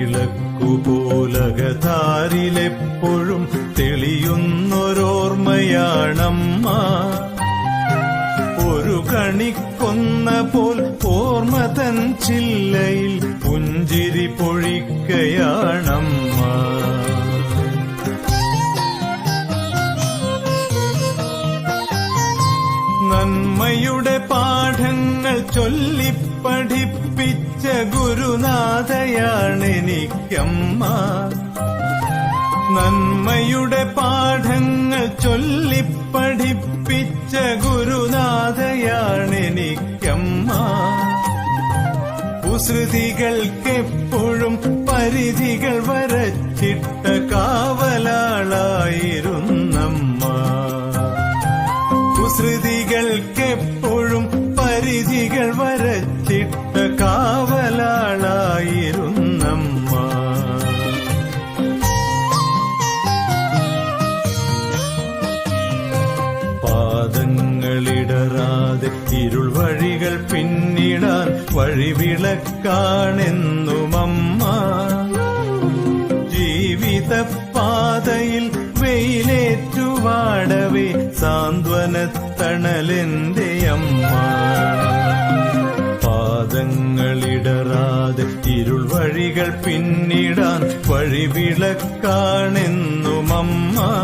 വിളക്കുപോലകതാരിലെപ്പോഴും തെളിയുന്നൊരോർമ്മയാണമ്മ. ഒരു കണിക്കൊന്ന പോൽ ഓർമ്മ തൻ ചില്ലയിൽ പുഞ്ചിരി പൊഴിക്കയാണമ്മ. നന്മയുടെ പാഠങ്ങൾ ചൊല്ലിപ്പഠിപ്പിച്ച ഗുരുനാഥയാണെനിക്കമ്മ. നന്മയുടെ പാഠങ്ങൾ ചൊല്ലിപ്പഠിപ്പിച്ച ഗുരുനാഥയാണെനിക്കമ്മ. കുസൃതികൾക്കെപ്പോഴും പരിധികൾ വരച്ചിട്ട കാവലാളായിരുന്നമ്മ. കുസൃതികൾക്കെപ്പോഴും പരിധികൾ വരച്ചിട്ട കാവലാളായിരുന്നമ്മ. പാദങ്ങളിടറാതെ ഇരുൾ വഴികൾ പിന്നിടാൻ വഴിവിളക്കാണെന്നുമമ്മ. ജീവിതപാതയിൽ വെയിലേറ്റുവാടവേ സാന്ത്വനത്തണലെന്റെ അമ്മ. പാദങ്ങളിടറാതെ ഇരുൾ വഴികൾ പിന്നിടാൻ വഴിവിളക്കാണെന്നുമമ്മ.